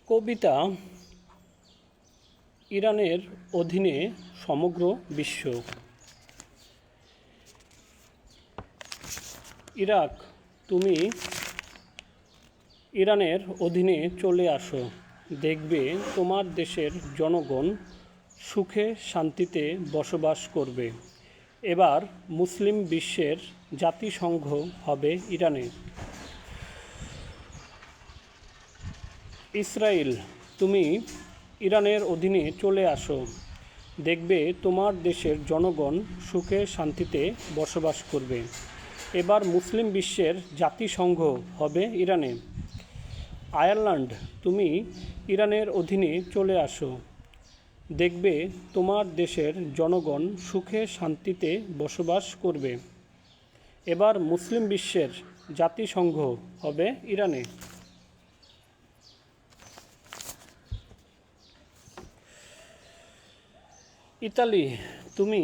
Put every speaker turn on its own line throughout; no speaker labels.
কবিতা ইরানের অধীনে সমগ্র বিশ্ব। ইরাক, তুমি ইরানের অধীনে চলে আসো, দেখবে তোমার দেশের জনগণ সুখে শান্তিতে বসবাস করবে। এবার মুসলিম বিশ্বের জাতিসংঘ হবে ইরানে। ইসরায়েল, তুমি ইরানের অধীনে চলে আসো, দেখবে তোমার দেশের জনগণ সুখে শান্তিতে বসবাস করবে। এবার মুসলিম বিশ্বের জাতিসংঘ হবে ইরানে। আয়ারল্যান্ড, তুমি ইরানের অধীনে চলে আসো, দেখবে তোমার দেশের জনগণ সুখে শান্তিতে বসবাস করবে। এবার মুসলিম বিশ্বের জাতিসংঘ হবে ইরানে। ইতালি, তুমি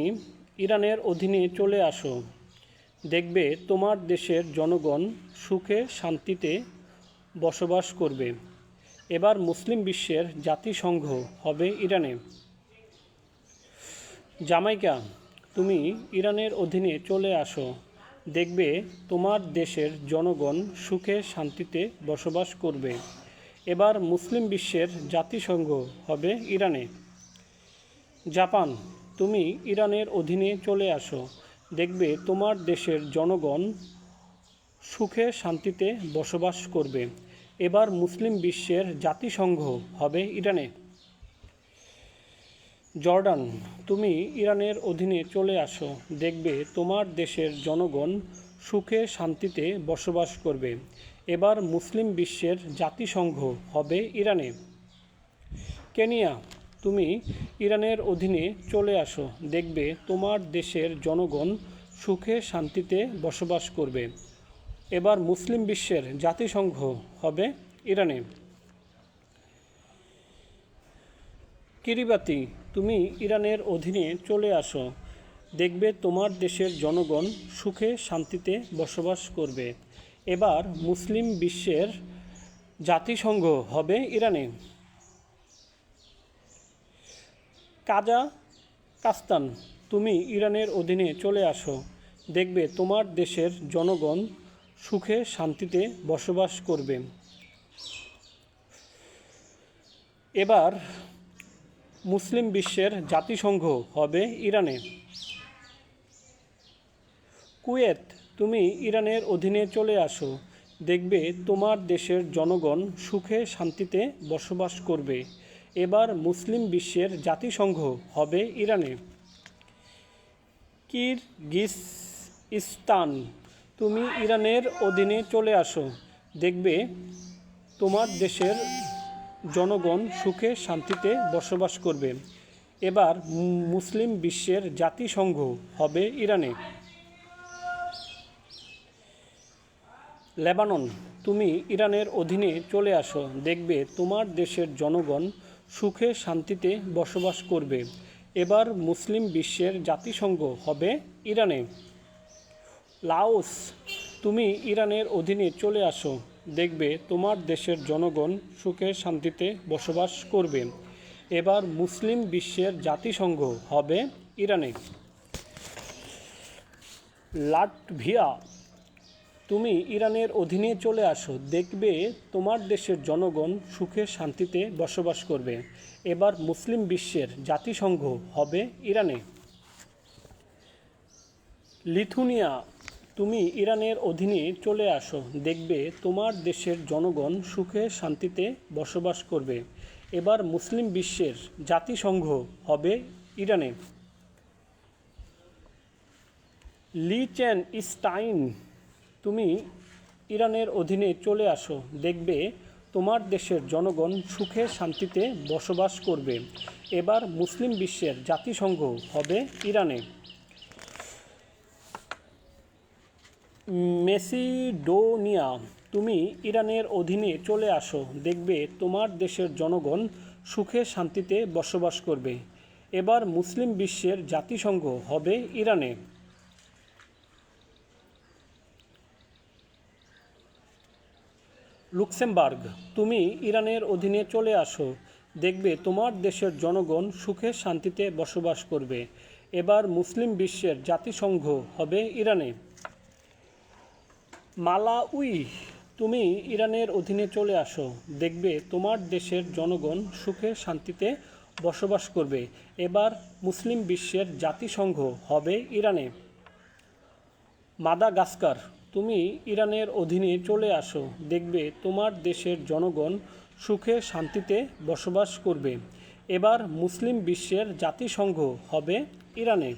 ইরানের অধীনে চলে আসো, দেখবে তোমার দেশের জনগণ সুখে শান্তিতে বসবাস করবে। এবার মুসলিম বিশ্বের জাতিসংঘ হবে ইরানে। জামাইকা, তুমি ইরানের অধীনে চলে আসো, দেখবে তোমার দেশের জনগণ সুখে শান্তিতে বসবাস করবে। এবার মুসলিম বিশ্বের জাতিসংঘ হবে ইরানে। জাপান, তুমি ইরানের অধীনে চলে আসো, দেখবে তোমার দেশের জনগণ সুখে শান্তিতে বসবাস করবে। এবার মুসলিম বিশ্বের জাতিসংঘ হবে ইরানে। জর্ডান, তুমি ইরানের অধীনে চলে আসো, দেখবে তোমার দেশের জনগণ সুখে শান্তিতে বসবাস করবে। এবার মুসলিম বিশ্বের জাতিসংঘ হবে ইরানে। কেনিয়া, তুমি ইরানের অধীনে চলে আসো, দেখবে তোমার দেশের জনগণ সুখে শান্তিতে বসবাস করবে। এবার মুসলিম বিশ্বের জাতিসংঘ হবে ইরানে। কিরিবাতি, তুমি ইরানের অধীনে চলে আসো, দেখবে তোমার দেশের জনগণ সুখে শান্তিতে বসবাস করবে। এবার মুসলিম বিশ্বের জাতিসংঘ হবে ইরানে। কাজাখস্তান, তুমি ইরানের অধীনে চলে আসো, দেখবে তোমার দেশের জনগণ সুখে শান্তিতে বসবাস করবে। এবার মুসলিম বিশ্বের জাতিসংঘ হবে ইরানে। কুয়েত, তুমি ইরানের অধীনে চলে আসো, দেখবে তোমার দেশের জনগণ সুখে শান্তিতে বসবাস করবে। এবার মুসলিম বিশ্বের জাতিসংঘ হবে ইরানে। কিরগিজস্তান, তুমি ইরানের অধীনে চলে আসো, দেখবে তোমার দেশের জনগণ সুখে শান্তিতে বসবাস করবে। এবার মুসলিম বিশ্বের জাতিসংঘ হবে ইরানে। লেবানন, তুমি ইরানের অধীনে চলে আসো, দেখবে তোমার দেশের জনগণ সুখে শান্তিতে বসবাস করবে। এবার মুসলিম বিশ্বের জাতিসংঘ হবে ইরানে। লাওস, তুমি ইরানের অধীনে চলে আসো, দেখবে তোমার দেশের জনগণ সুখে শান্তিতে বসবাস করবে। এবার মুসলিম বিশ্বের জাতিসংঘ হবে ইরানে। লাটভিয়া, তুমি ইরানের অধীনে চলে আসো, দেখবে তোমার দেশের জনগণ সুখে শান্তিতে বসবাস করবে। এবার মুসলিম বিশ্বের জাতিসংঘ হবে ইরানে। লিথুনিয়া, তুমি ইরানের অধীনে চলে আসো, দেখবে তোমার দেশের জনগণ সুখে শান্তিতে বসবাস করবে। এবার মুসলিম বিশ্বের জাতিসংঘ হবে ইরানে। লিচেনস্টাইন, তুমি ইরানের অধীনে চলে আসো, দেখবে তোমার দেশের জনগণ সুখে শান্তিতে বসবাস করবে। এবার মুসলিম বিশ্বের জাতিসংঘ হবে ইরানে। মেসিডোনিয়া, তুমি ইরানের অধীনে চলে আসো, দেখবে তোমার দেশের জনগণ সুখে শান্তিতে বসবাস করবে। এবার মুসলিম বিশ্বের জাতিসংঘ হবে ইরানে। লুক্সেমবার্গ, তুমি ইরানের অধীনে চলে আসো, দেখবে তোমার দেশের জনগণ সুখে শান্তিতে বসবাস করবে। এবার মুসলিম বিশ্বের জাতিসংঘ হবে ইরানে। মালাউই, তুমি ইরানের অধীনে চলে আসো, দেখবে তোমার দেশের জনগণ সুখে শান্তিতে বসবাস করবে। এবার মুসলিম বিশ্বের জাতিসংঘ হবে ইরানে। মাদাগাস্কার, তুমি ইরানের অধীনে চলে আসো, দেখবে তোমার দেশের জনগণ সুখে শান্তিতে বসবাস করবে। এবার মুসলিম বিশ্বের জাতিসংঘ হবে ইরানে।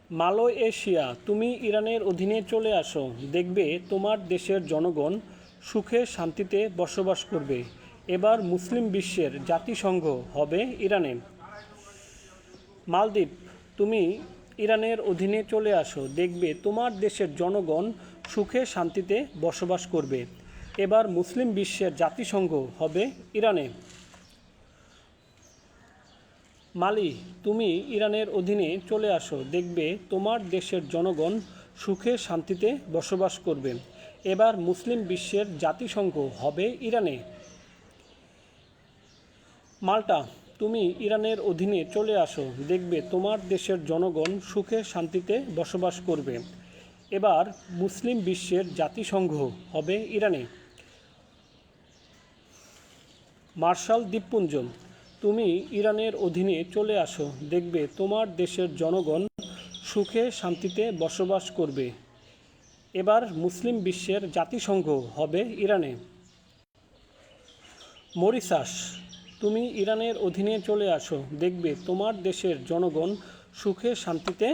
মালয়েশিয়া, তুমি ইরানের অধীনে চলে আসো, দেখবে তোমার দেশের জনগণ সুখে শান্তিতে বসবাস করবে। এবার মুসলিম বিশ্বের জাতিসংঘ হবে ইরানে। মালদ্বীপ, তুমি ইরানের অধীনে চলে আসো, দেখবে তোমার দেশের জনগণ সুখে শান্তিতে বসবাস করবে। এবার মুসলিম বিশ্বের জাতিসংঘ হবে ইরানে। মালি, তুমি ইরানের অধীনে চলে আসো, দেখবে তোমার দেশের জনগণ সুখে শান্তিতে বসবাস করবে। এবার মুসলিম বিশ্বের জাতিসংঘ হবে ইরানে। মাল্টা, তুমি ইরানের অধীনে চলে আসো, দেখবে তোমার দেশের জনগণ সুখে শান্তিতে বসবাস করবে। এবার মুসলিম বিশ্বের জাতিসংঘ হবে ইরানে। মার্শাল দ্বীপপুঞ্জ, তুমি ইরানের অধীনে চলে আসো, দেখবে তোমার দেশের জনগণ সুখে শান্তিতে বসবাস করবে। এবার মুসলিম বিশ্বের জাতিসংঘ হবে ইরানে। মরিশাস, তুমি ইরানের অধীনে চলে আসো, দেখবে তোমার দেশের জনগণ সুখে শান্তিতে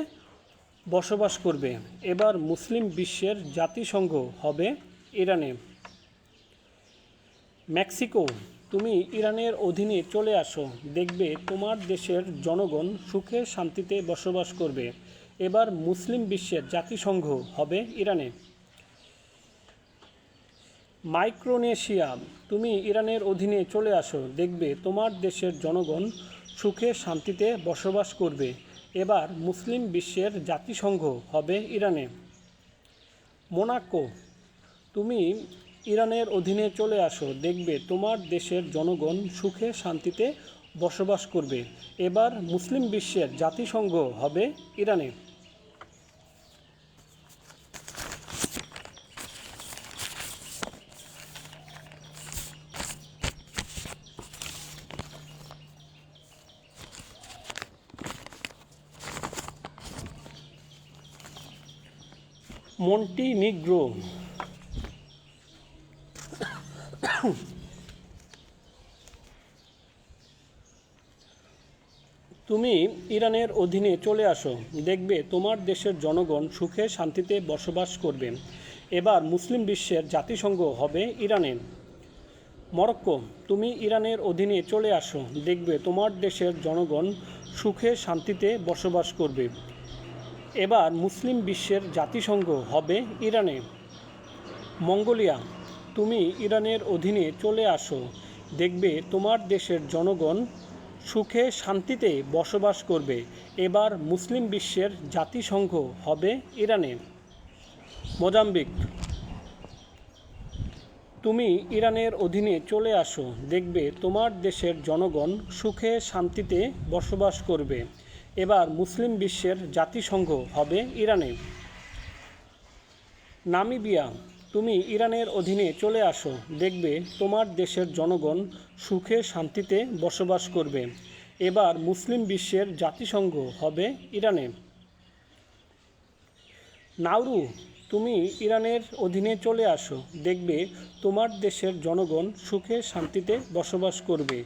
বসবাস করবে। এবার মুসলিম বিশ্বের জাতিসংঘ হবে ইরানে। মেক্সিকো, তুমি ইরানের অধীনে চলে আসো, দেখবে তোমার দেশের জনগণ সুখে শান্তিতে বসবাস করবে। এবার মুসলিম বিশ্বের জাতিসংঘ হবে ইরানে। মাইক্রোনেশিয়া, তুমি ইরানের অধীনে চলে আসো, দেখবে তোমার দেশের জনগণ সুখে শান্তিতে বসবাস করবে। এবার মুসলিম বিশ্বের জাতিসংঘ হবে ইরানে। মোনাকো, তুমি ইরানের অধীনে চলে আসো, দেখবে তোমার দেশের জনগণ সুখে শান্তিতে বসবাস করবে। এবার মুসলিম বিশ্বের জাতিসংঘ হবে ইরানে। মন্টিনিগ্রো, তুমি ইরানের অধীনে চলে আসো, দেখবে তোমার দেশের জনগণ সুখে শান্তিতে বসবাস করবে। এবার মুসলিম বিশ্বের জাতিসংঘ হবে ইরানে। মরক্কো, তুমি ইরানের অধীনে চলে আসো, দেখবে তোমার দেশের জনগণ সুখে শান্তিতে বসবাস করবে। এবার মুসলিম বিশ্বের জাতিসংঘ হবে ইরানে। মঙ্গোলিয়া, তুমি ইরানের অধীনে চলে আসো, দেখবে তোমার দেশের জনগণ সুখে শান্তিতে বসবাস করবে। এবার মুসলিম বিশ্বের জাতিসংঘ হবে ইরানে। মোজাম্বিক, তুমি ইরানের অধীনে চলে আসো, দেখবে তোমার দেশের জনগণ সুখে শান্তিতে বসবাস করবে। এবার মুসলিম বিশ্বের জাতিসংঘ হবে ইরানে। নামিবিয়া, তুমি ইরানের অধীনে চলে আসো, দেখবে তোমার দেশের জনগণ সুখে শান্তিতে বসবাস করবে। এবার মুসলিম বিশ্বের জাতিসংঘ হবে ইরানে। নাউরু, তুমি ইরানের অধীনে চলে আসো, দেখবে তোমার দেশের জনগণ সুখে শান্তিতে বসবাস করবে।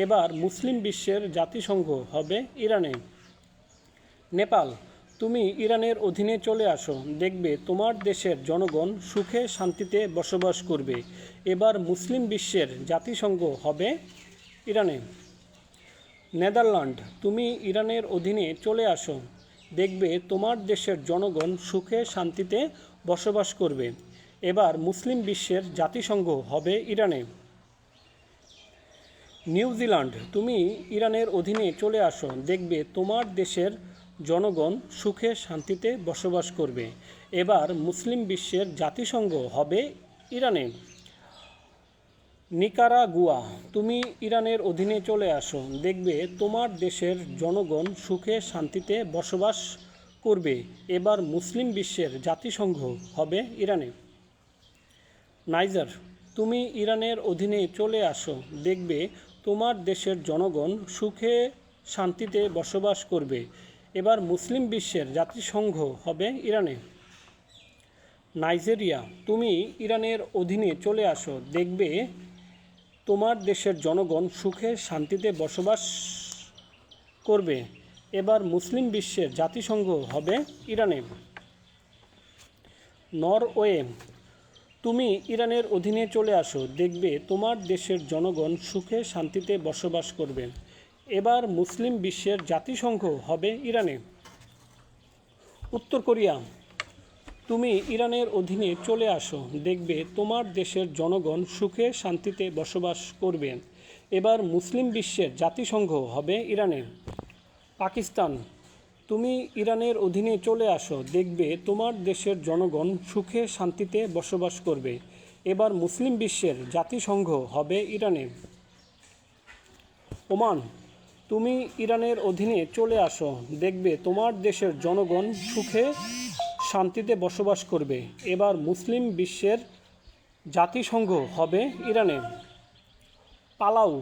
এবার মুসলিম বিশ্বের জাতিসংঘ হবে ইরানে। নেপাল, তুমি ইরানের অধীনে চলে আসো, দেখবে তোমার দেশের জনগণ সুখে শান্তিতে বসবাস করবে। এবার মুসলিম বিশ্বের জাতিসংঘ হবে ইরানে। নেদারল্যান্ড, তুমি ইরানের অধীনে চলে আসো, দেখবে তোমার দেশের জনগণ সুখে শান্তিতে বসবাস করবে। এবার মুসলিম বিশ্বের জাতিসংঘ হবে ইরানে। নিউজিল্যান্ড, তুমি ইরানের অধীনে চলে আসো, দেখবে তোমার দেশের জনগণ সুখে শান্তিতে বসবাস করবে। এবার মুসলিম বিশ্বের জাতিসংঘ হবে ইরানে। নিকারাগুয়া, তুমি ইরানের অধীনে চলে আসো, দেখবে তোমার দেশের জনগণ সুখে শান্তিতে বসবাস করবে। এবার মুসলিম বিশ্বের জাতিসংঘ হবে ইরানে। নাইজার, তুমি ইরানের অধীনে চলে আসো, দেখবে তোমার দেশের জনগণ সুখে শান্তিতে বসবাস করবে। এবার মুসলিম বিশ্বের জাতিসংঘ হবে ইরানে। নাইজেরিয়া, তুমি ইরানের অধীনে চলে আসো, দেখবে তোমার দেশের জনগণ সুখে শান্তিতে বসবাস করবে। এবার মুসলিম বিশ্বের জাতিসংঘ হবে ইরানে। নরওয়ে, তুমি ইরানের অধীনে চলে আসো, দেখবে তোমার দেশের জনগণ সুখে শান্তিতে বসবাস করবে। এবার মুসলিম বিশ্বের জাতিসংঘ হবে ইরানে। উত্তর কোরিয়া, তুমি ইরানের অধীনে চলে আসো, দেখবে তোমার দেশের জনগণ সুখে শান্তিতে বসবাস করবে। এবার মুসলিম বিশ্বের জাতিসংঘ হবে ইরানে। পাকিস্তান, তুমি ইরানের অধীনে চলে আসো, দেখবে তোমার দেশের জনগণ সুখে শান্তিতে বসবাস করবে। এবার মুসলিম বিশ্বের জাতিসংঘ হবে ইরানে। ওমান, তুমি ইরানের অধীনে চলে আসো, দেখবে তোমার দেশের জনগণ সুখে শান্তিতে বসবাস করবে। এবার মুসলিম বিশ্বের জাতিসংঘ হবে ইরানে। পালাউ,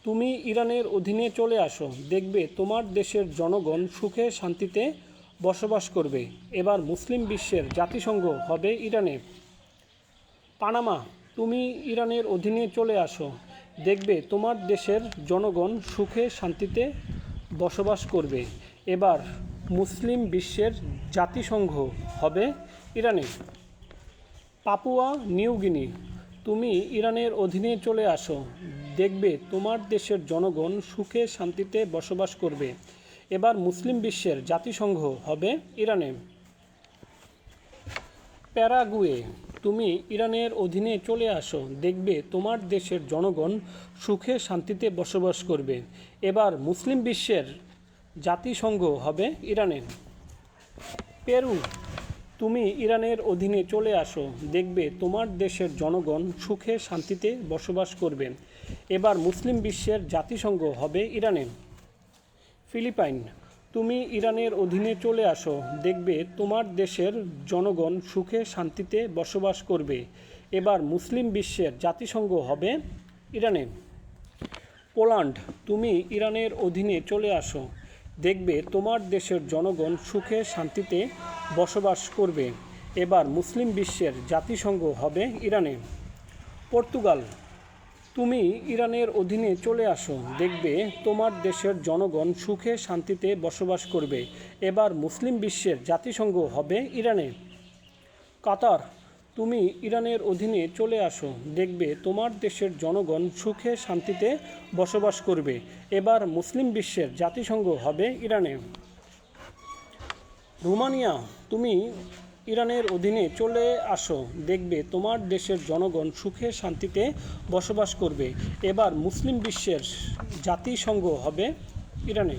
তুমি ইরানের অধীনে চলে আসো, দেখবে তোমার দেশের জনগণ সুখে শান্তিতে বসবাস করবে। এবার মুসলিম বিশ্বের জাতিসংঘ হবে ইরানে। পানামা, তুমি ইরানের অধীনে চলে আসো, দেখবে তোমার দেশের জনগণ সুখে শান্তিতে বসবাস করবে। এবার মুসলিম বিশ্বের জাতিসংঘ হবে ইরানে। পাপুয়া নিউ গিনি, তুমি ইরানের অধীনে চলে আসো, দেখবে তোমার দেশের জনগণ সুখে শান্তিতে বসবাস করবে। এবার মুসলিম বিশ্বের জাতিসংঘ হবে ইরানে। প্যারাগুয়ে, তুমি ইরানের অধীনে চলে আসো, দেখবে তোমার দেশের জনগণ সুখে শান্তিতে বসবাস করবে। এবার মুসলিম বিশ্বের জাতিসংঘ হবে ইরানে। পেরু, তুমি ইরানের অধীনে চলে আসো, দেখবে তোমার দেশের জনগণ সুখে শান্তিতে বসবাস করবে। এবার মুসলিম বিশ্বের জাতিসংঘ হবে ইরানে। ফিলিপাইন, তুমি ইরানের অধীনে চলে আসো, দেখবে তোমার দেশের জনগণ সুখে শান্তিতে বসবাস করবে। এবার মুসলিম বিশ্বের জাতিসংঘ হবে ইরানে। পোল্যান্ড, তুমি ইরানের অধীনে চলে আসো, দেখবে তোমার দেশের জনগণ সুখে শান্তিতে বসবাস করবে। এবার মুসলিম বিশ্বের জাতিসংঘ হবে ইরানে। পর্তুগাল, তুমি ইরানের অধীনে চলে আসো, দেখবে তোমার দেশের জনগণ সুখে শান্তিতে বসবাস করবে। এবার মুসলিম বিশ্বের জাতিসংঘ হবে ইরানে। কাতার, তুমি ইরানের অধীনে চলে আসো, দেখবে তোমার দেশের জনগণ সুখে শান্তিতে বসবাস করবে। এবার মুসলিম বিশ্বের জাতিসংঘ হবে ইরানে। রোমানিয়া, তুমি ইরানের অধীনে চলে আসো, দেখবে তোমার দেশের জনগণ সুখে শান্তিতে বসবাস করবে। এবার মুসলিম বিশ্বের জাতিসংঘ হবে ইরানে।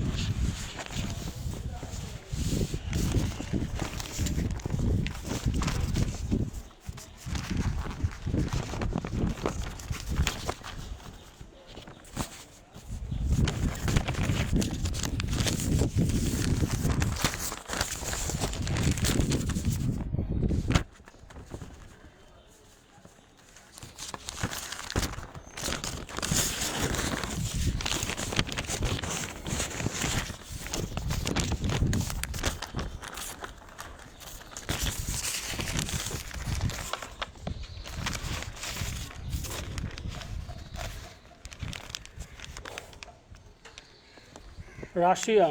রাশিয়া,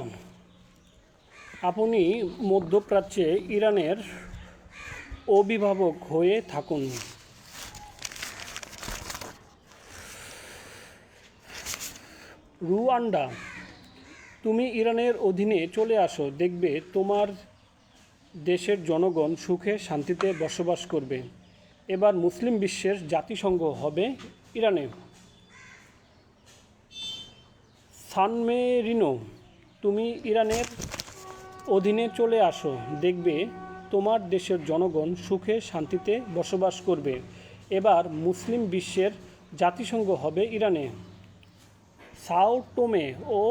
আপনি মধ্যপ্রাচ্যে ইরানের অভিভাবক হয়ে থাকুন। রুয়ান্ডা, তুমি ইরানের অধীনে চলে আসো, দেখবে তোমার দেশের জনগণ সুখে শান্তিতে বসবাস করবে। এবার মুসলিম বিশ্বের জাতিসংঘ হবে ইরানে। সান মেরিনো, তুমি ইরানের অধীনে চলে আসো, দেখবে তোমার দেশের জনগণ সুখে শান্তিতে বসবাস করবে। এবার মুসলিম বিশ্বের জাতিসংঘ হবে ইরানে। সাও টোমে ও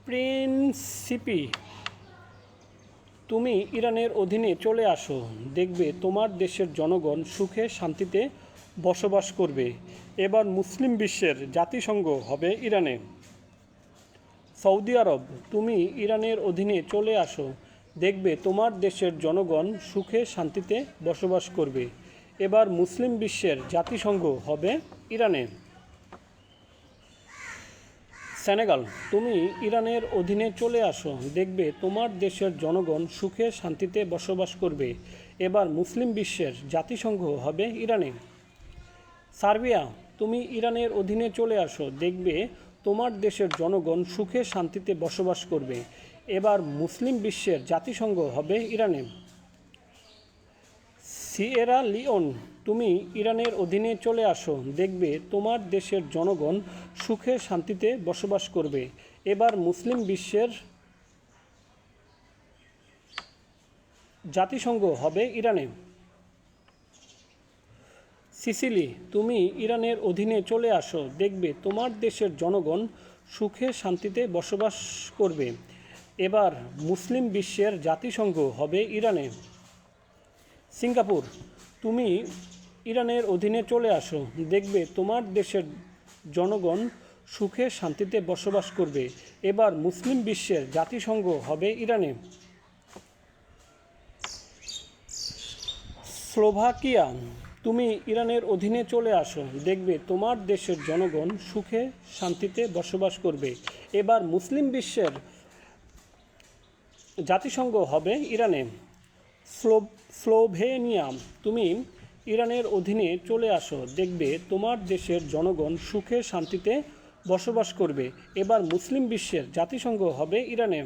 প্রিন্সিপি, তুমি ইরানের অধীনে চলে আসো, দেখবে তোমার দেশের জনগণ সুখে শান্তিতে বসবাস করবে। এবার মুসলিম বিশ্বের জাতিসংঘ হবে ইরানে। সৌদি আরব, তুমি ইরানের অধীনে চলে আসো, দেখবে তোমার দেশের জনগণ সুখে শান্তিতে বসবাস করবে। এবার মুসলিম বিশ্বের জাতিসংঘ হবে ইরানে। সেনেগাল, তুমি ইরানের অধীনে চলে আসো, দেখবে তোমার দেশের জনগণ সুখে শান্তিতে বসবাস করবে। এবার মুসলিম বিশ্বের জাতিসংঘ হবে ইরানে। সার্বিয়া, তুমি ইরানের অধীনে চলে আসো, দেখবে তোমার দেশের জনগণ সুখে শান্তিতে বসবাস করবে। এবার মুসলিম বিশ্বের জাতিসংঘ হবে ইরানে। সিয়েরা লিওন, তুমি ইরানের অধীনে চলে আসো, দেখবে তোমার দেশের জনগণ সুখে শান্তিতে বসবাস করবে। এবার মুসলিম বিশ্বের জাতিসংঘ হবে ইরানে। সিসিলি, তুমি ইরানের অধীনে চলে আসো, দেখবে তোমার দেশের জনগণ সুখে শান্তিতে বসবাস করবে। এবার মুসলিম বিশ্বের জাতিসংঘ হবে ইরানে। সিঙ্গাপুর, তুমি ইরানের অধীনে চলে আসো, দেখবে তোমার দেশের জনগণ সুখে শান্তিতে বসবাস করবে। এবার মুসলিম বিশ্বের জাতিসংঘ হবে ইরানে। স্লোভাকিয়া, তুমি ইরানের অধীনে চলে আসো, দেখবে তোমার দেশের জনগণ সুখে শান্তিতে বসবাস করবে। এবার মুসলিম বিশ্বের জাতিসংঘ হবে ইরানে। স্লোভেনিয়া, তুমি ইরানের অধীনে চলে আসো, দেখবে তোমার দেশের জনগণ সুখে শান্তিতে বসবাস করবে। এবার মুসলিম বিশ্বের জাতিসংঘ হবে ইরানে।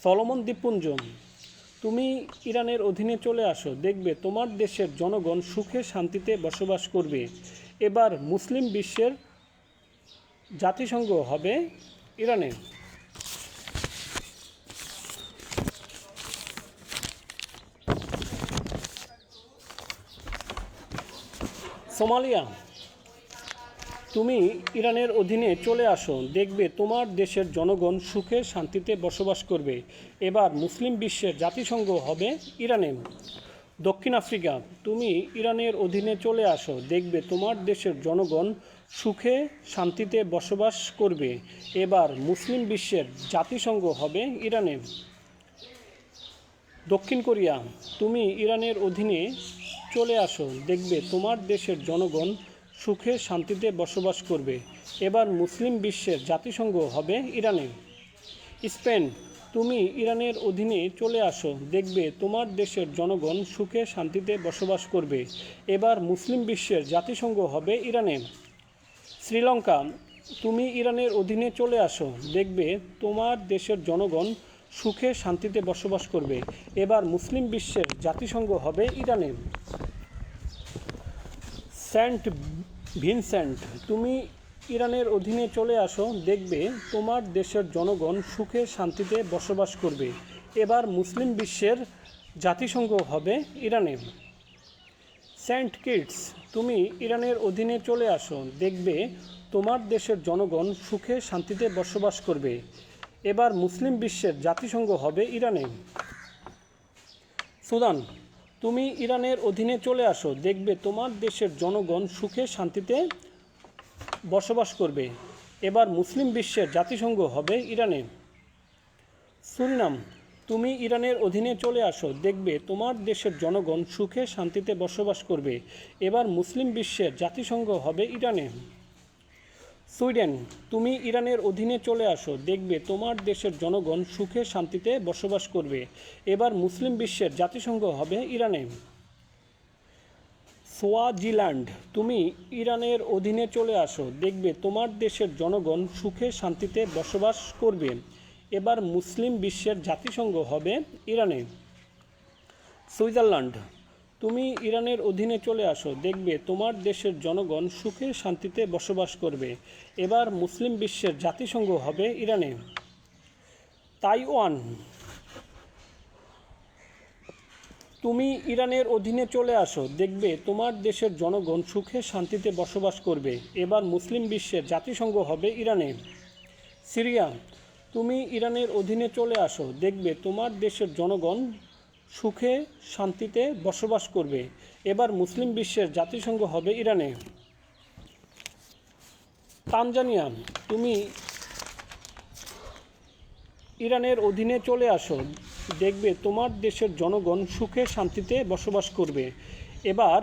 সলোমন দ্বীপপুঞ্জ, তুমি ইরানের অধীনে চলে আসো, দেখবে তোমার দেশের জনগণ সুখে শান্তিতে বসবাস করবে। এবার মুসলিম বিশ্বের জাতিসংঘ হবে ইরানে। সোমালিয়া, তুমি ইরানের অধীনে চলে আসো, দেখবে তোমার দেশের জনগণ সুখে শান্তিতে বসবাস করবে। এবার মুসলিম বিশ্বের জাতিসংঘ হবে ইরানে। দক্ষিণ আফ্রিকা, তুমি ইরানের অধীনে চলে আসো, দেখবে তোমার দেশের জনগণ সুখে শান্তিতে বসবাস করবে। এবার মুসলিম বিশ্বের জাতিসংঘ হবে ইরানে। দক্ষিণ কোরিয়া, তুমি ইরানের অধীনে চলে আসো, দেখবে তোমার দেশের জনগণ সুখে শান্তিতে বসবাস করবে। এবার মুসলিম বিশ্বের জাতিসংঘ হবে ইরানে। স্পেন, তুমি ইরানের অধীনে চলে আসো, দেখবে তোমার দেশের জনগণ সুখে শান্তিতে বসবাস করবে। এবার মুসলিম বিশ্বের জাতিসংঘ হবে ইরানে। শ্রীলঙ্কা, তুমি ইরানের অধীনে চলে আসো, দেখবে তোমার দেশের জনগণ সুখে শান্তিতে বসবাস করবে। এবার মুসলিম বিশ্বের জাতিসংঘ হবে ইরানে। সেন্ট ভিনসেন্ট, তুমি ইরানের অধীনে চলে আসো, দেখবে তোমার দেশের জনগণ সুখে শান্তিতে বসবাস করবে। এবার মুসলিম বিশ্বের জাতিসংঘ হবে ইরানে। সেন্ট কিটস, তুমি ইরানের অধীনে চলে আসো, দেখবে তোমার দেশের জনগণ সুখে শান্তিতে বসবাস করবে। এবার মুসলিম বিশ্বের জাতিসংঘ হবে ইরানে। সুদান, তুমি ইরানের অধীনে চলে আসো, দেখবে তোমার দেশের জনগণ সুখে শান্তিতে বসবাস করবে। এবার মুসলিম বিশ্বের জাতিসংঘ হবে ইরানে। সুরিনাম, তুমি ইরানের অধীনে চলে আসো, দেখবে তোমার দেশের জনগণ সুখে শান্তিতে বসবাস করবে। এবার মুসলিম বিশ্বের জাতিসংঘ হবে ইরানে। সুইডেন, তুমি ইরানের অধীনে চলে আসো, দেখবে তোমার দেশের জনগণ সুখে শান্তিতে বসবাস করবে। এবার মুসলিম বিশ্বের জাতিসংঘ হবে ইরানে। সোয়াজিল্যান্ড, তুমি ইরানের অধীনে চলে আসো, দেখবে তোমার দেশের জনগণ সুখে শান্তিতে বসবাস করবে। এবার মুসলিম বিশ্বের জাতিসংঘ হবে ইরানে। সুইজারল্যান্ড, তুমি ইরানের অধীনে চলে আসো, দেখবে তোমার দেশের জনগণ সুখে শান্তিতে বসবাস করবে। এবার মুসলিম বিশ্বের জাতিসংঘ হবে ইরানে। তাইওয়ান, তুমি ইরানের অধীনে চলে আসো, দেখবে তোমার দেশের জনগণ সুখে শান্তিতে বসবাস করবে। এবার মুসলিম বিশ্বের জাতিসংঘ হবে ইরানে। সিরিয়া, তুমি ইরানের অধীনে চলে আসো, দেখবে তোমার দেশের জনগণ সুখে শান্তিতে বসবাস করবে। এবার মুসলিম বিশ্বের জাতিসংঘ হবে ইরানে। তানজানিয়া, তুমি ইরানের অধীনে চলে আসো, দেখবে তোমার দেশের জনগণ সুখে শান্তিতে বসবাস করবে। এবার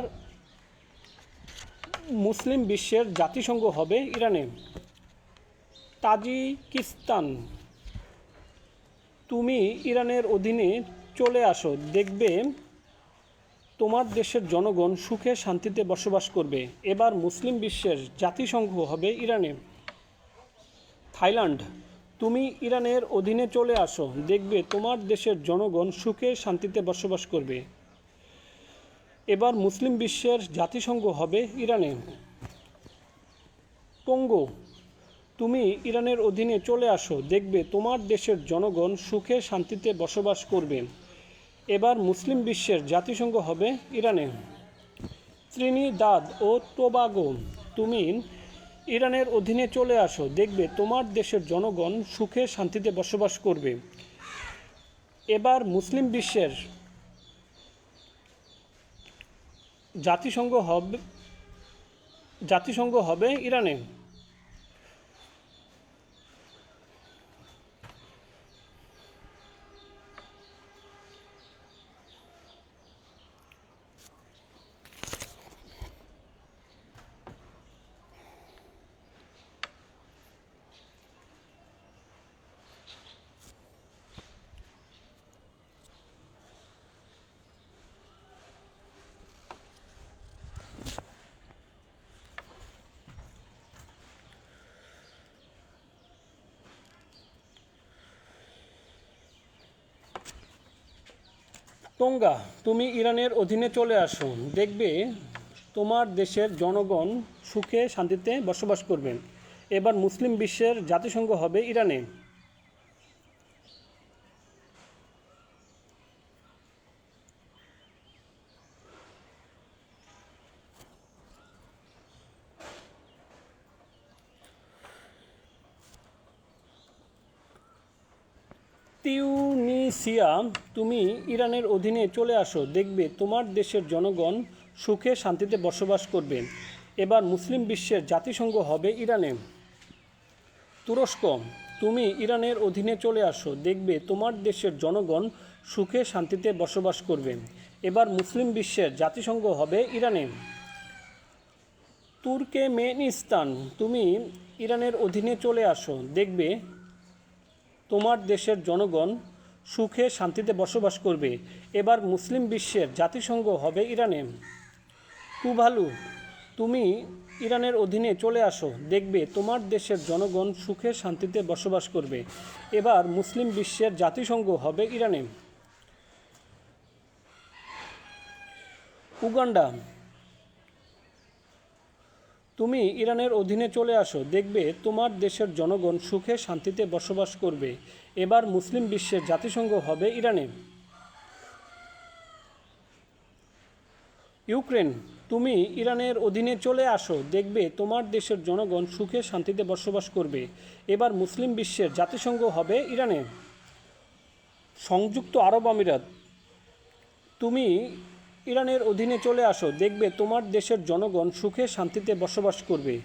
মুসলিম বিশ্বের জাতিসংঘ হবে ইরানে। তাজিকিস্তান, তুমি ইরানের অধীনে চলে আসো, দেখবে তোমার দেশের জনগণ সুখে শান্তিতে বসবাস করবে। এবার মুসলিম বিশ্বের জাতিসংঘ হবে ইরানে। থাইল্যান্ড, তুমি ইরানের অধীনে চলে আসো, দেখবে তোমার দেশের জনগণ সুখে শান্তিতে বসবাস করবে। এবার মুসলিম বিশ্বের জাতিসংঘ হবে ইরানে। টঙ্গো, তুমি ইরানের অধীনে চলে আসো, দেখবে তোমার দেশের জনগণ সুখে শান্তিতে বসবাস করবে। এবার মুসলিম বিশ্বের জাতিসংঘ হবে ইরানে। ত্রিনিদাদ ও টোবাগো, তুমি ইরানের অধীনে চলে আসো, দেখবে তোমার দেশের জনগণ সুখে শান্তিতে বসবাস করবে। এবার মুসলিম বিশ্বের জাতিসংঘ হবে ইরানে। টঙ্গা, তুমি ইরানের অধীনে চলে আসো, দেখবে তোমার দেশের জনগণ সুখে শান্তিতে বসবাস করবেন। এবার মুসলিম বিশ্বের জাতিসংঘ হবে ইরানে। তিউনিসিয়া, তুমি ইরানের অধীনে চলে আসো, দেখবে তোমার দেশের জনগণ সুখে শান্তিতে বসবাস করবে। এবার মুসলিম বিশ্বের জাতিসংঘ হবে ইরানে। তুরস্ক, তুমি ইরানের অধীনে চলে আসো, দেখবে তোমার দেশের জনগণ সুখে শান্তিতে বসবাস করবে। এবার মুসলিম বিশ্বের জাতিসংঘ হবে ইরানে। তুর্কমেনিস্তান, তুমি ইরানের অধীনে চলে আসো, দেখবে তোমার দেশের জনগণ সুখে শান্তিতে বসবাস করবে। এবার মুসলিম বিশ্বের জাতিসংঘ হবে ইরানে। টুভালু, তুমি ইরানের অধীনে চলে আসো, দেখবে তোমার দেশের জনগণ সুখে শান্তিতে বসবাস করবে। এবার মুসলিম বিশ্বের জাতিসংঘ হবে ইরানে। উগান্ডা, তুমি ইরানের অধীনে চলে আসো, দেখবে তোমার দেশের জনগণ সুখে শান্তিতে বসবাস করবে। এবার মুসলিম বিশ্বের জাতিসংঘ হবে ইরানে। ইউক্রেন, তুমি ইরানের অধীনে চলে আসো, দেখবে তোমার দেশের জনগণ সুখে শান্তিতে বসবাস করবে। এবার মুসলিম বিশ্বের জাতিসংঘ হবে ইরানে। সংযুক্ত আরব আমিরাত, তুমি ইরানের অধীনে চলে আসো, দেখবে তোমার দেশের জনগণ সুখে শান্তিতে বসবাস করবে।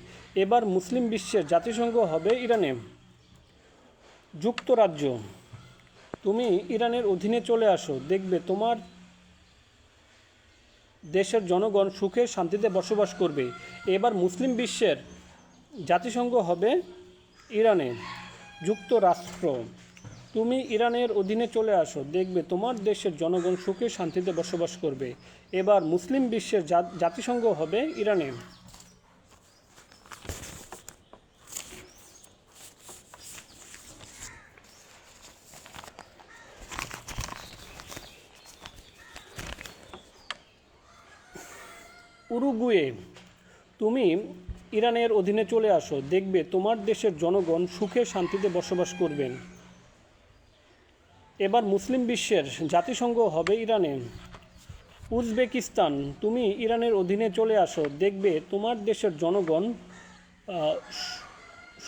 এবার মুসলিম বিশ্বের জাতিসংঘ হবে ইরানে। যুক্তরাজ্য, তুমি ইরানের অধীনে চলে আসো, দেখবে তোমার দেশের জনগণ সুখে শান্তিতে বসবাস করবে। এবার মুসলিম বিশ্বের জাতিসংঘ হবে ইরানে। যুক্তরাষ্ট্র, তুমি ইরানের অধীনে চলে আসো, দেখবে তোমার দেশের জনগণ সুখে শান্তিতে বসবাস করবে। এবার মুসলিম বিশ্বের জাতিসংঘ হবে ইরানে। উরুগুয়ে, তুমি ইরানের অধীনে চলে আসো, দেখবে তোমার দেশের জনগণ সুখে শান্তিতে বসবাস করবেন। এবার মুসলিম বিশ্বের জাতিসংঘ হবে ইরানে। উজবেকিস্তান, তুমি ইরানের অধীনে চলে আসো, দেখবে তোমার দেশের জনগণ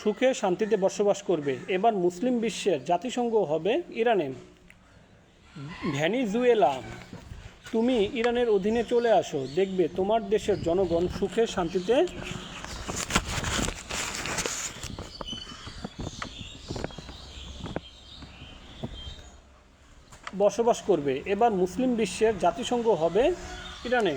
সুখে শান্তিতে বসবাস করবে। এবার মুসলিম বিশ্বের জাতিসংঘ হবে ইরানে। ভেনিজুয়েলা, তুমি ইরানের অধীনে চলে আসো, দেখবে তোমার দেশের জনগণ সুখে শান্তিতে বসবাস করবে। এবার মুসলিম বিশ্বের জাতিসংঘ হবে ইরানে।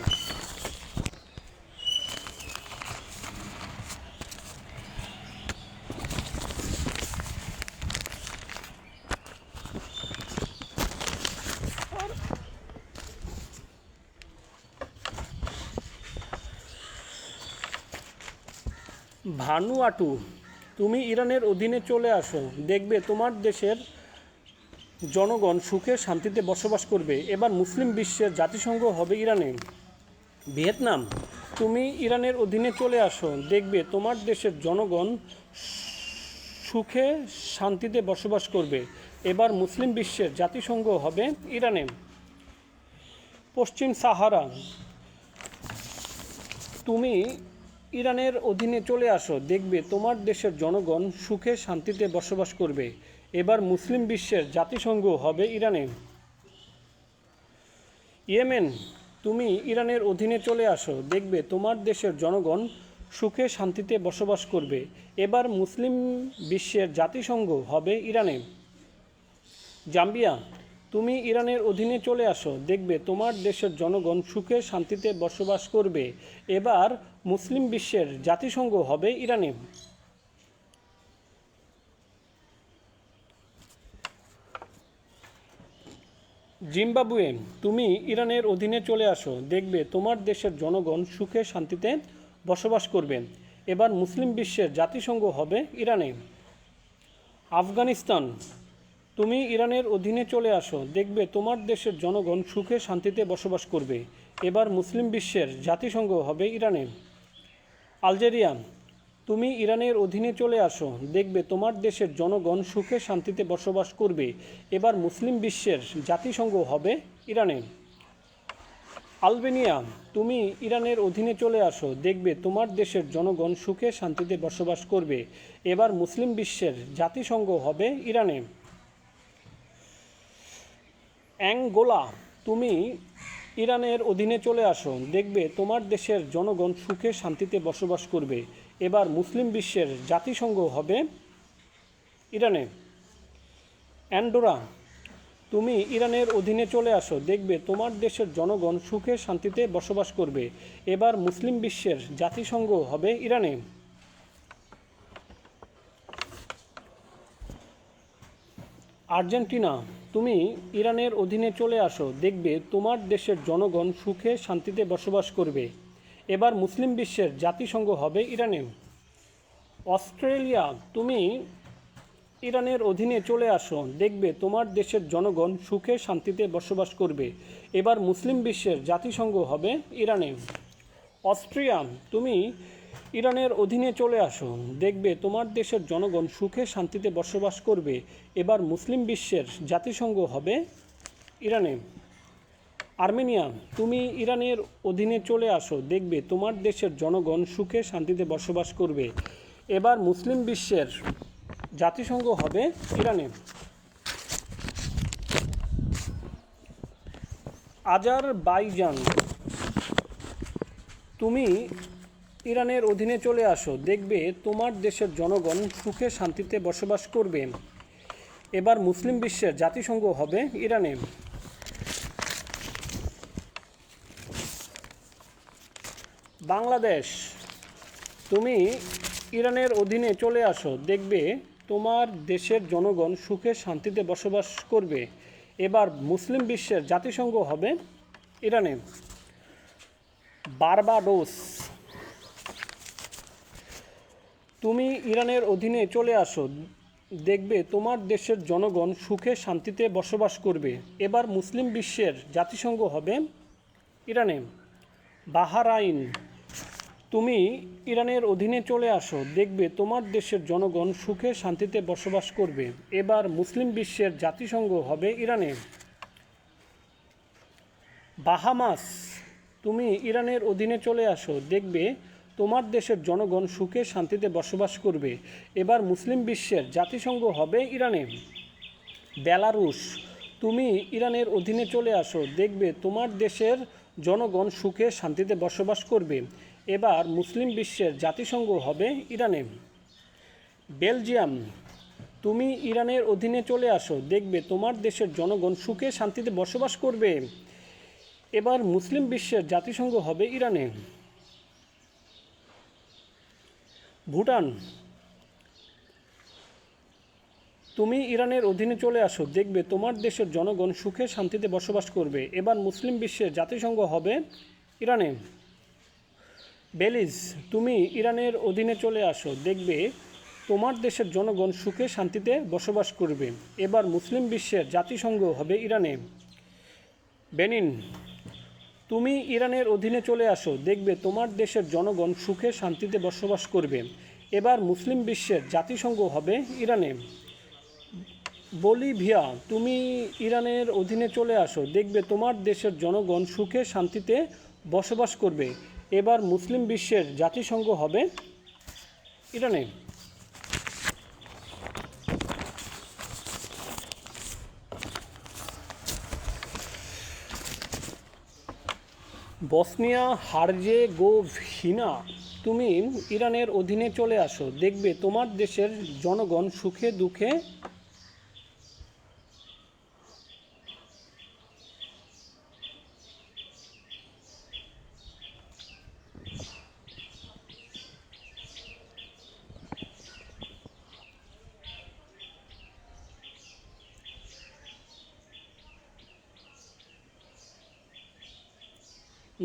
ভানুয়াটু, তুমি ইরানের অধীনে চলে আসো, দেখবে তোমার দেশের জনগণ সুখে শান্তিতে বসবাস করবে। এবার মুসলিম বিশ্বের জাতিসংঘ হবে ইরানে। ভিয়েতনাম, তুমি ইরানের অধীনে চলে আসো, দেখবে তোমার দেশের জনগণ সুখে শান্তিতে বসবাস করবে। এবার মুসলিম বিশ্বের জাতিসংঘ হবে ইরানে। পশ্চিম সাহারা, তুমি ইরানের অধীনে চলে আসো, দেখবে তোমার দেশের জনগণ সুখে শান্তিতে বসবাস করবে। এবার মুসলিম বিশ্বের জাতিসংঘ হবে ইরানে। ইয়েমেন, তুমি ইরানের অধীনে চলে আসো, দেখবে তোমার দেশের জনগণ সুখে শান্তিতে বসবাস করবে। এবার মুসলিম বিশ্বের জাতিসংঘ হবে ইরানে। জাম্বিয়া, তুমি ইরানের অধীনে চলে আসো, দেখবে তোমার দেশের জনগণ সুখে শান্তিতে বসবাস করবে। এবার মুসলিম বিশ্বের জাতিসংঘ হবে ইরানে। জিম্বাবুয়ে, তুমি ইরানের অধীনে চলে আসো, দেখবে তোমার দেশের জনগণ সুখে শান্তিতে বসবাস করবে। এবার মুসলিম বিশ্বের জাতিসংঘ হবে ইরানে। আফগানিস্তান, তুমি ইরানের অধীনে চলে আসো, দেখবে তোমার দেশের জনগণ সুখে শান্তিতে বসবাস করবে। এবার মুসলিম বিশ্বের জাতিসংঘ হবে ইরানে। আলজেরিয়া, তুমি ইরানের অধীনে চলে আসো, দেখবে তোমার দেশের জনগণ সুখে শান্তিতে বসবাস করবে। এবার মুসলিম বিশ্বের জাতিসংঘ হবে ইরানে। আলবেনিয়া, তুমি ইরানের অধীনে চলে আসো, দেখবে তোমার দেশের জনগণ সুখে শান্তিতে বসবাস করবে। এবার মুসলিম বিশ্বের জাতিসংঘ হবে ইরানে। অ্যাঙ্গোলা, তুমি ইরানের অধীনে চলে আসো, দেখবে তোমার দেশের জনগণ সুখে শান্তিতে বসবাস করবে। এবার মুসলিম বিশ্বের জাতিসংঘ হবে ইরানে। অ্যান্ডোরা, তুমি ইরানের অধীনে চলে আসো, দেখবে তোমার দেশের জনগণ সুখে শান্তিতে বসবাস করবে। এবার মুসলিম বিশ্বের জাতিসংঘ হবে ইরানে। আর্জেন্টিনা, তুমি ইরানের অধীনে চলে আসো, দেখবে তোমার দেশের জনগণ সুখে শান্তিতে বসবাস করবে। এবার মুসলিম বিশ্বের জাতিসংঘ হবে ইরানে। অস্ট্রেলিয়া, তুমি ইরানের অধীনে চলে আসো, দেখবে তোমার দেশের জনগণ সুখে শান্তিতে বসবাস করবে। এবার মুসলিম বিশ্বের জাতিসংঘ হবে ইরানে। অস্ট্রিয়া, তুমি ইরানের অধীনে চলে আসো, দেখবে তোমার দেশের জনগণ সুখে শান্তিতে বসবাস করবে। এবার মুসলিম বিশ্বের জাতিসংঘ হবে ইরানে। আর্মেনিয়া, তুমি ইরানের অধীনে চলে আসো, দেখবে তোমার দেশের জনগণ সুখে শান্তিতে বসবাস করবে। এবার মুসলিম বিশ্বের জাতিসংঘ হবে ইরানে। আজারবাইজান, তুমি ইরানের অধীনে চলে আসো, দেখবে তোমার দেশের জনগণ সুখে শান্তিতে বসবাস করবে। এবার মুসলিম বিশ্বের জাতিসংঘ হবে ইরানে। বাংলাদেশ, তুমি ইরানের অধীনে চলে আসো, দেখবে তোমার দেশের জনগণ সুখে শান্তিতে বসবাস করবে। এবার মুসলিম বিশ্বের জাতিসংঘ হবে ইরানে। বার্বাডোস, তুমি ইরানের অধীনে চলে আসো, দেখবে তোমার দেশের জনগণ সুখে শান্তিতে বসবাস করবে। এবার মুসলিম বিশ্বের জাতিসংঘ হবে ইরানে। বাহরাইন, তুমি ইরানের অধীনে চলে আসো, দেখবে তোমার দেশের জনগণ সুখে শান্তিতে বসবাস করবে। এবার মুসলিম বিশ্বের জাতিসংঘ হবে ইরানে। বাহামাস, তুমি ইরানের অধীনে চলে আসো, দেখবে তোমার দেশের জনগণ সুখে শান্তিতে বসবাস করবে। এবার মুসলিম বিশ্বের জাতিসংঘ হবে ইরানে। বেলারুশ, তুমি ইরানের অধীনে চলে আসো, দেখবে তোমার দেশের জনগণ সুখে শান্তিতে বসবাস করবে। এবার মুসলিম বিশ্বের জাতিসংঘ হবে ইরানে। বেলজিয়াম, তুমি ইরানের অধীনে চলে আসো, দেখবে তোমার দেশের জনগণ সুখে শান্তিতে বসবাস করবে। এবার মুসলিম বিশ্বের জাতিসংঘ হবে ইরানে। ভুটান, তুমি ইরানের অধীনে চলে আসো, দেখবে তোমার দেশের জনগণ সুখে শান্তিতে বসবাস করবে। এবার মুসলিম বিশ্বের জাতিসংঘ হবে ইরানে। বেলিজ, তুমি ইরানের অধীনে চলে আসো, দেখবে তোমার দেশের জনগণ সুখে শান্তিতে বসবাস করবে। এবার মুসলিম বিশ্বের জাতিসংঘ হবে ইরানে। বেনিন, তুমি ইরানের অধীনে চলে আসো, দেখবে তোমার দেশের জনগণ সুখে শান্তিতে বসবাস করবে। এবার মুসলিম বিশ্বের জাতিসংঘ হবে ইরানে। বলিভিয়া, তুমি ইরানের অধীনে চলে আসো, দেখবে তোমার দেশের জনগণ সুখে শান্তিতে বসবাস করবে। এবার মুসলিম বিশ্বের জাতিসংঘ হবে ইরানে। বসনিয়া হার্জেগোভিনা, তুমি ইরানের অধীনে চলে আসো, দেখবে তোমার দেশের জনগণ সুখে দুঃখে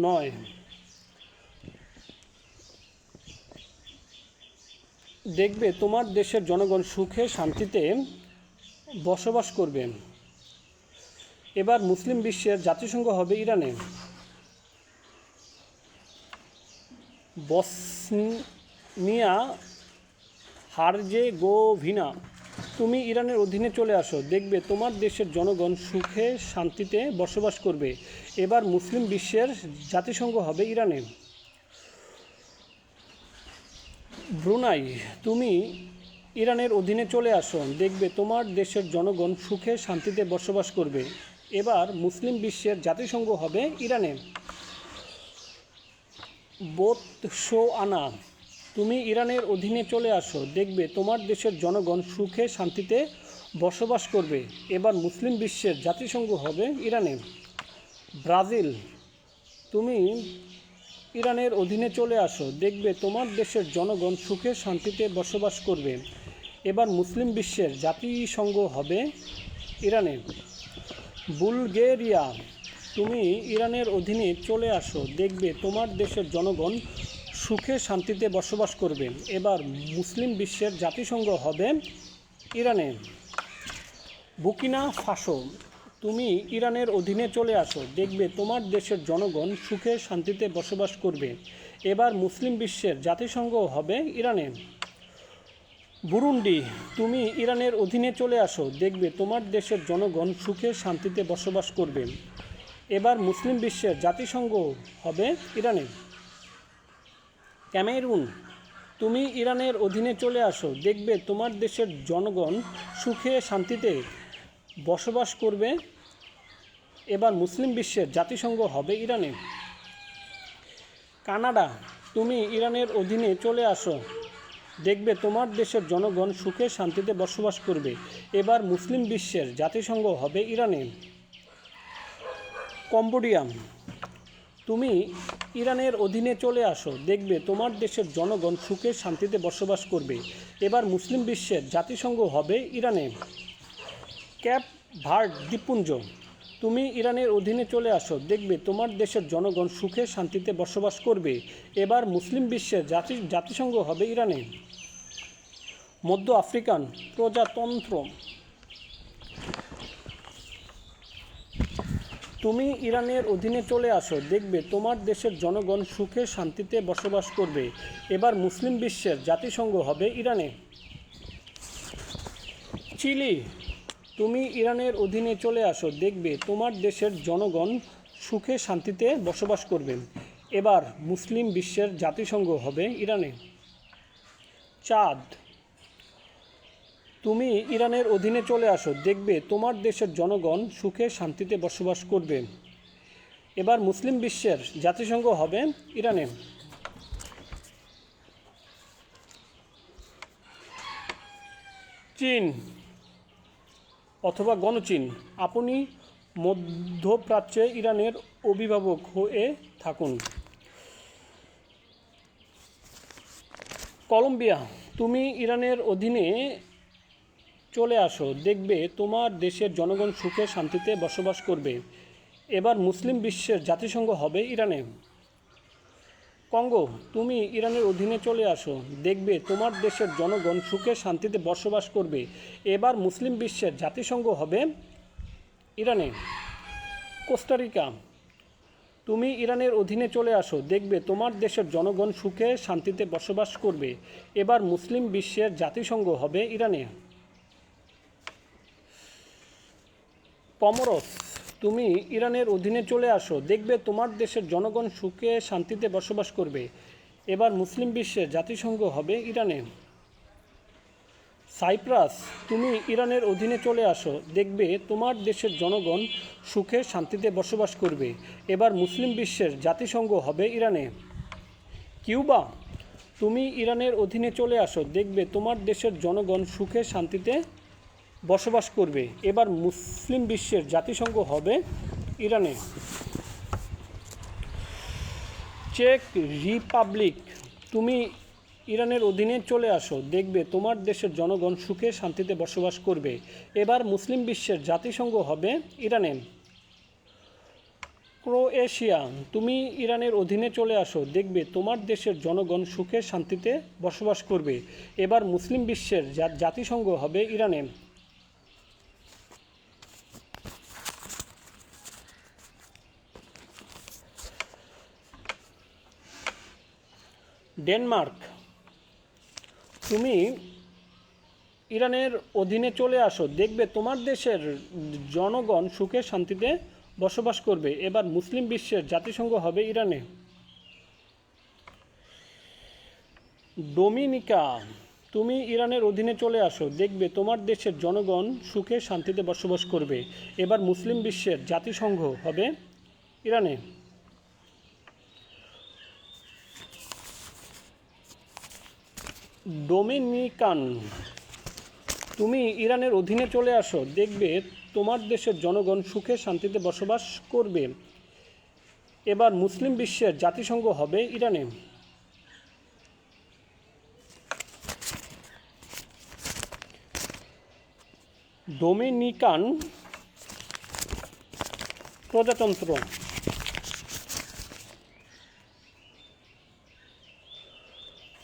নয়। দেখবে তোমার দেশের জনগণ সুখে শান্তিতে বসবাস করবে। এবার মুসলিম বিশ্বের জাতিসংঘ হবে ইরানে। বসনিয়া হার্জেগোভিনা, তুমি ইরানের অধীনে চলে আসো, দেখবে তোমার দেশের জনগণ সুখে শান্তিতে বসবাস করবে। এবার মুসলিম বিশ্বের জাতিসংঘ হবে ইরানে। ব্রুনাই, তুমি ইরানের অধীনে চলে আসো, দেখবে তোমার দেশের জনগণ সুখে শান্তিতে বসবাস করবে। এবার মুসলিম বিশ্বের জাতিসংঘ হবে ইরানে। বোতসোয়ানা, তুমি ইরানের অধীনে চলে আসো, দেখবে তোমার দেশের জনগণ সুখে শান্তিতে বসবাস করবে। এবার মুসলিম বিশ্বের জাতিসংঘ হবে ইরানে। ব্রাজিল, তুমি ইরানের অধীনে চলে আসো, দেখবে তোমার দেশের জনগণ সুখে শান্তিতে বসবাস করবে। এবার মুসলিম বিশ্বের জাতিসংঘ হবে ইরানে। বুলগেরিয়া, তুমি ইরানের অধীনে চলে আসো, দেখবে তোমার দেশের জনগণ সুখে শান্তিতে বসবাস করবে। এবার মুসলিম বিশ্বের জাতিসংঘ হবে ইরানে। বুর্কিনা ফাসো, তুমি ইরানের অধীনে চলে আসো, দেখবে তোমার দেশের জনগণ সুখে শান্তিতে বসবাস করবে। এবার মুসলিম বিশ্বের জাতিসংঘ হবে ইরানে। বুরুন্ডি, তুমি ইরানের অধীনে চলে আসো, দেখবে তোমার দেশের জনগণ সুখে শান্তিতে বসবাস করবে। এবার মুসলিম বিশ্বের জাতিসংঘ হবে ইরানে। ক্যামেরুন, তুমি ইরানের অধীনে চলে আসো, দেখবে তোমার দেশের জনগণ সুখে শান্তিতে বসবাস করবে। এবার মুসলিম বিশ্বের জাতিসংঘ হবে ইরানে। কানাডা, তুমি ইরানের অধীনে চলে আসো, দেখবে তোমার দেশের জনগণ সুখে শান্তিতে বসবাস করবে। এবার মুসলিম বিশ্বের জাতিসংঘ হবে ইরানে। কম্বোডিয়া, তুমি ইরানের অধীনে চলে আসো, দেখবে তোমার দেশের জনগণ সুখে শান্তিতে বসবাস করবে। এবার মুসলিম বিশ্বের জাতিসংঘ হবে ইরানে। ক্যাপ ভার্ড দ্বীপপুঞ্জ, তুমি ইরানের অধীনে চলে আসো, দেখবে তোমার দেশের জনগণ সুখে শান্তিতে বসবাস করবে। এবার মুসলিম বিশ্বের জাতিসংঘ হবে ইরানে। মধ্য আফ্রিকান প্রজাতন্ত্র, তুমি ইরানের অধীনে চলে আসো, দেখবে তোমার দেশের জনগণ সুখে শান্তিতে বসবাস করবে। এবার মুসলিম বিশ্বের জাতিসংঘ হবে ইরানে। চিলি, তুমি ইরানের অধীনে চলে আসো, দেখবে তোমার দেশের জনগণ সুখে শান্তিতে বসবাস করবে। এবার মুসলিম বিশ্বের জাতিসংঘ হবে ইরানে। চাঁদ, তুমি ইরানের অধীনে চলে আসো, দেখবে তোমার দেশের জনগণ সুখে শান্তিতে বসবাস করবে। এবার মুসলিম বিশ্বের জাতিসংঘ হবে ইরানে। চীন অথবা গণচীন, আপনি মধ্যপ্রাচ্যে ইরানের অভিভাবক হয়ে থাকুন। কলম্বিয়া, তুমি ইরানের অধীনে চলে আসো, দেখবে তোমার দেশের জনগণ সুখে শান্তিতে বসবাস করবে। এবার মুসলিম বিশ্বের জাতিসংঘ হবে ইরানে। কঙ্গো, তুমি ইরানের অধীনে চলে আসো, দেখবে তোমার দেশের জনগণ সুখে শান্তিতে বসবাস করবে। এবার মুসলিম বিশ্বের জাতিসংঘ হবে ইরানে। কোস্টারিকা, তুমি ইরানের অধীনে চলে আসো, দেখবে তোমার দেশের জনগণ সুখে শান্তিতে বসবাস করবে। এবার মুসলিম বিশ্বের জাতিসংঘ হবে ইরানে। কমোরস, তুমি ইরানের অধীনে চলে আসো, দেখবে তোমার দেশের জনগণ সুখে শান্তিতে বসবাস করবে। এবার মুসলিম বিশ্বের জাতিসংঘ হবে ইরানে। সাইপ্রাস, তুমি ইরানের অধীনে চলে আসো, দেখবে তোমার দেশের জনগণ সুখে শান্তিতে বসবাস করবে। এবার মুসলিম বিশ্বের জাতিসংঘ হবে ইরানে। কিউবা, তুমি ইরানের অধীনে চলে আসো, দেখবে তোমার দেশের জনগণ সুখে শান্তিতে বসবাস করবে। এবার মুসলিম বিশ্বের জাতিসংঘ হবে ইরানে। চেক রিপাবলিক, তুমি ইরানের অধীনে চলে আসো, দেখবে তোমার দেশের জনগণ সুখে শান্তিতে বসবাস করবে। এবার মুসলিম বিশ্বের জাতিসংঘ হবে ইরানে। ক্রোয়েশিয়া, তুমি ইরানের অধীনে চলে আসো, দেখবে তোমার দেশের জনগণ সুখে শান্তিতে বসবাস করবে। এবার মুসলিম বিশ্বের জাতিসংঘ হবে ইরানে। ডেনমার্ক, তুমি ইরানের অধীনে চলে আসো, দেখবে তোমার দেশের জনগণ সুখে শান্তিতে বসবাস করবে। এবার মুসলিম বিশ্বের জাতিসংঘ হবে ইরানে। ডোমিনিকা, তুমি ইরানের অধীনে চলে আসো, দেখবে তোমার দেশের জনগণ সুখে শান্তিতে বসবাস করবে। এবার মুসলিম বিশ্বের জাতিসংঘ হবে ইরানে। ডোমিনিকান, তুমি ইরানের অধীনে চলে আসো, দেখবে তোমার দেশের জনগণ সুখে শান্তিতে বসবাস করবে। এবার মুসলিম বিশ্বের জাতিসংঘ হবে ইরানে। ডোমিনিকান প্রজাতন্ত্র,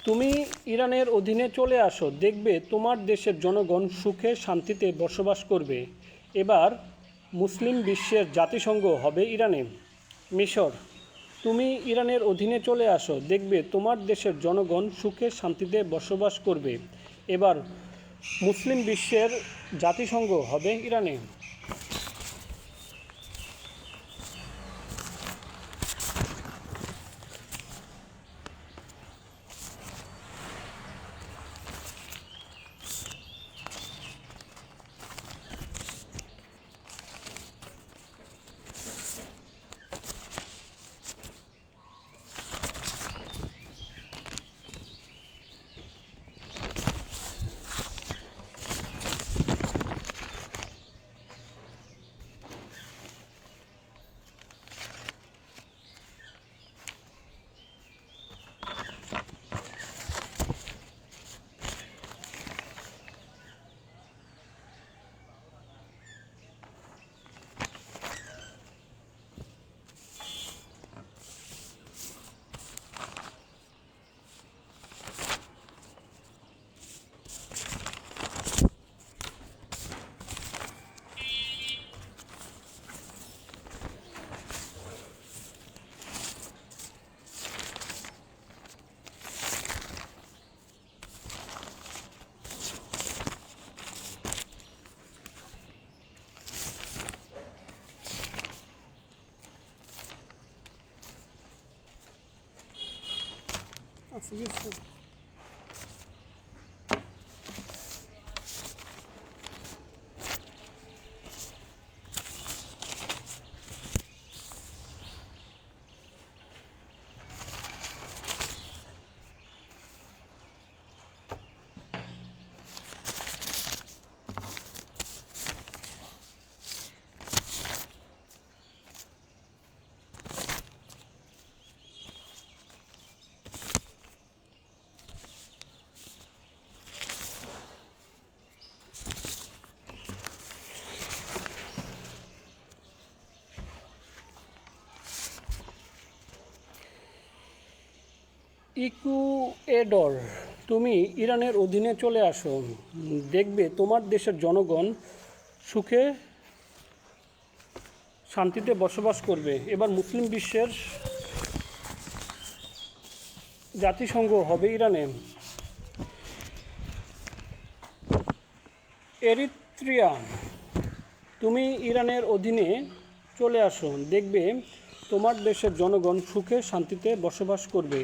তুমি ইরানের অধীনে চলে আসো, দেখবে তোমার দেশের জনগণ সুখে শান্তিতে বসবাস করবে। এবার মুসলিম বিশ্বের জাতিসংঘ হবে ইরানে। মিশর, তুমি ইরানের অধীনে চলে আসো, দেখবে তোমার দেশের জনগণ সুখে শান্তিতে বসবাস করবে। এবার মুসলিম বিশ্বের জাতিসংঘ হবে ইরানে।
আছে কিছু।
ইকুয়েডর, তুমি ইরানের অধীনে চলে আসো, দেখবে তোমার দেশের জনগণ সুখে শান্তিতে বসবাস করবে। এবার মুসলিম বিশ্বের জাতিসংঘ হবে ইরানে। এরিত্রিয়া, তুমি ইরানের অধীনে চলে আসো, দেখবে তোমার দেশের জনগণ সুখে শান্তিতে বসবাস করবে।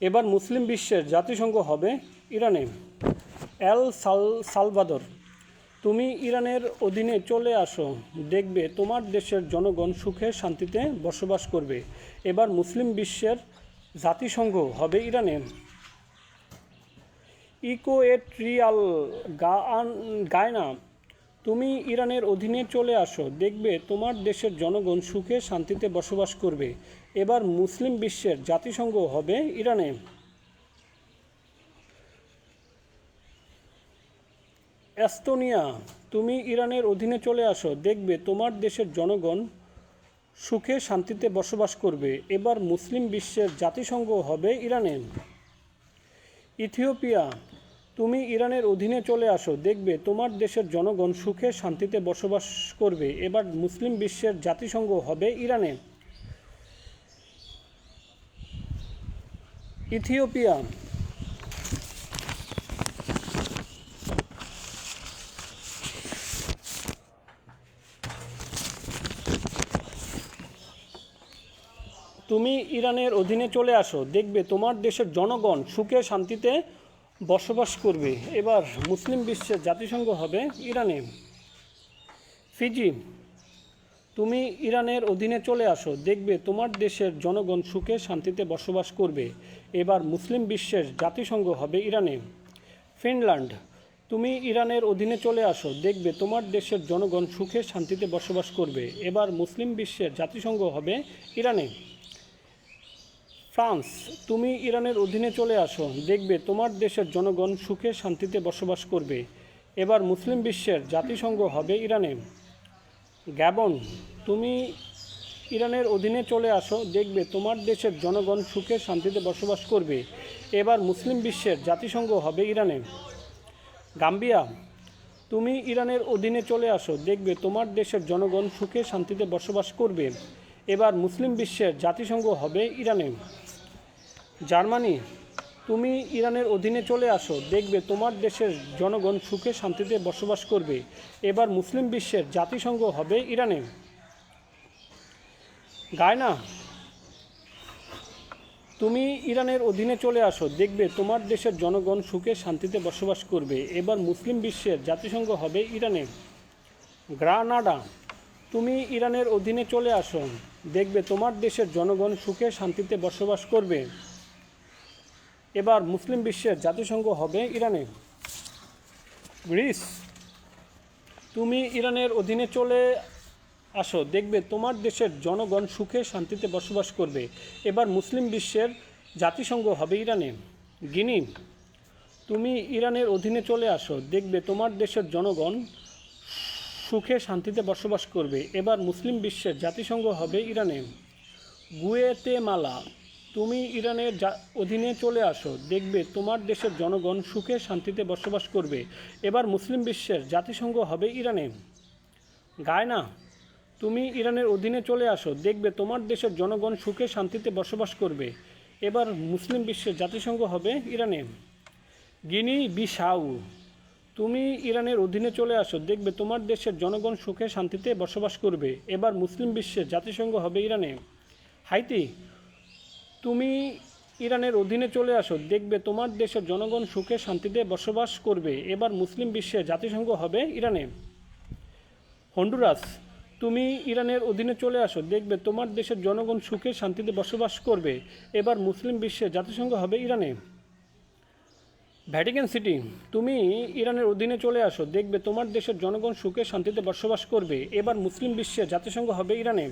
এবার মুসলিম বিশ্বের জাতিসংঘ হবে ইরানে। সালভাদর, তুমি ইরানের অধীনে চলে আসো, দেখবে তোমার দেশের জনগণ সুখে শান্তিতে বসবাস করবে। এবার মুসলিম বিশ্বের জাতিসংঘ হবে ইরানে। ইকুয়েটরিয়াল গায়না, তুমি ইরানের অধীনে চলে আসো, দেখবে তোমার দেশের জনগণ সুখে শান্তিতে বসবাস করবে। এবার মুসলিম বিশ্বের জাতিসংঘ হবে ইরানে। এস্তোনিয়া, তুমি ইরানের অধীনে চলে আসো, দেখবে তোমার দেশের জনগণ সুখে শান্তিতে বসবাস করবে। এবার মুসলিম বিশ্বের জাতিসংঘ হবে ইরানে। ইথিওপিয়া, তুমি ইরানের অধীনে চলে আসো, দেখবে তোমার দেশের জনগণ সুখে শান্তিতে বসবাস করবে। এবার মুসলিম বিশ্বের জাতিসংঘ হবে ইরানে। ইথিওপিয়া, তুমি ইরানের অধীনে চলে আসো, দেখবে তোমার দেশের জনগণ সুখে শান্তিতে বসবাস করবে। এবার মুসলিম বিশ্বের জাতিসংঘ হবে ইরানে। ফিজি, তুমি ইরানের অধীনে চলে আসো, দেখবে তোমার দেশের জনগণ সুখে শান্তিতে বসবাস করবে। এবার মুসলিম বিশ্বের জাতিসংঘ হবে ইরানে। ফিনল্যান্ড, তুমি ইরানের অধীনে চলে আসো, দেখবে তোমার দেশের জনগণ সুখে শান্তিতে বসবাস করবে। এবার মুসলিম বিশ্বের জাতিসংঘ হবে ইরানে। ফ্রান্স, তুমি ইরানের অধীনে চলে আসো, দেখবে তোমার দেশের জনগণ সুখে শান্তিতে বসবাস করবে। এবার মুসলিম বিশ্বের জাতিসংঘ হবে ইরানে। গ্যাবন, তুমি ইরানের অধীনে চলে আসো, দেখবে তোমার দেশের জনগণ সুখে শান্তিতে বসবাস করবে। এবার মুসলিম বিশ্বের জাতিসংঘ হবে ইরানে। গাম্বিয়া, তুমি ইরানের অধীনে চলে আসো, দেখবে তোমার দেশের জনগণ সুখে শান্তিতে বসবাস করবে। এবার মুসলিম বিশ্বের জাতিসংঘ হবে ইরানে। জার্মানি, তুমি ইরানের অধীনে চলে আসো, দেখবে তোমার দেশের জনগণ সুখে শান্তিতে বসবাস করবে। এবার মুসলিম বিশ্বের জাতিসংঘ হবে ইরানে। গায়না, তুমি ইরানের অধীনে চলে আসো, দেখবে তোমার দেশের জনগণ সুখে শান্তিতে বসবাস করবে। এবার মুসলিম বিশ্বের জাতিসংঘ হবে ইরানে। গ্রানাডা, তুমি ইরানের অধীনে চলে আসো, দেখবে তোমার দেশের জনগণ সুখে শান্তিতে বসবাস করবে। এবার মুসলিম বিশ্বের জাতিসংঘ হবে ইরানে। গ্রিস, তুমি ইরানের অধীনে চলে আসো, দেখবে তোমার দেশের জনগণ সুখে শান্তিতে বসবাস করবে। এবার মুসলিম বিশ্বের জাতিসংঘ হবে ইরানে। গিনি, তুমি ইরানের অধীনে চলে আসো, দেখবে তোমার দেশের জনগণ সুখে শান্তিতে বসবাস করবে। এবার মুসলিম বিশ্বের জাতিসংঘ হবে ইরানে। গুয়েতেমালা, তুমি ইরানের অধীনে চলে আসো, দেখবে তোমার দেশের জনগণ সুখে শান্তিতে বসবাস করবে। এবার মুসলিম বিশ্বের জাতিসংঘ হবে ইরানে। গায়না, তুমি ইরানের অধীনে চলে আসো, দেখবে তোমার দেশের জনগণ সুখে শান্তিতে বসবাস করবে। এবার মুসলিম বিশ্বের জাতিসংঘ হবে ইরানে। গিনি বিসাউ, তুমি ইরানের অধীনে চলে আসো, দেখবে তোমার দেশের জনগণ সুখে শান্তিতে বসবাস করবে। এবার মুসলিম বিশ্বের জাতিসংঘ হবে ইরানে। হাইতি, তুমি ইরানের অধীনে চলে আসো, দেখবে তোমার দেশের জনগণ সুখে শান্তিতে বসবাস করবে। এবার মুসলিম বিশ্বের জাতিসংঘ হবে ইরানে। হন্ডুরাস, তুমি ইরানের অধীনে চলে আসো, দেখবে তোমার দেশের জনগণ সুখে শান্তিতে বসবাস করবে। এবার মুসলিম বিশ্বের জাতিসংঘ হবে ইরানে। ভ্যাটিকান সিটি, তুমি ইরানের অধীনে চলে আসো, দেখবে তোমার দেশের জনগণ সুখে শান্তিতে বসবাস করবে। এবার মুসলিম বিশ্বের জাতিসংঘ হবে ইরানে।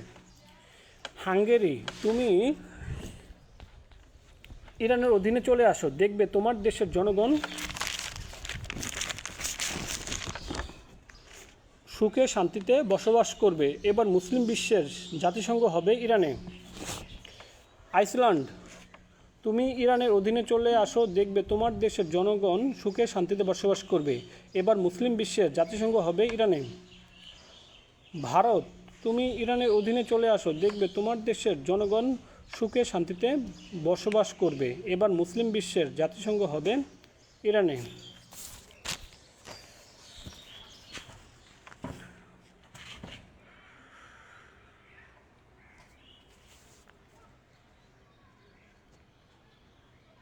হাঙ্গেরি, তুমি ইরানের অধীনে চলে আসো, দেখবে তোমার দেশের জনগণ সুখে শান্তিতে বসবাস করবে। এবার মুসলিম বিশ্বের জাতিসংঘ হবে ইরানে। আইসল্যান্ড, তুমি ইরানের অধীনে চলে আসো, দেখবে তোমার দেশের জনগণ সুখে শান্তিতে বসবাস করবে। এবার মুসলিম বিশ্বের জাতিসংঘ হবে ইরানে। ভারত, তুমি ইরানের অধীনে চলে আসো, দেখবে তোমার দেশের জনগণ সুখে শান্তিতে বসবাস করবে। এবার মুসলিম বিশ্বের জাতিসংঘ হবে ইরানে।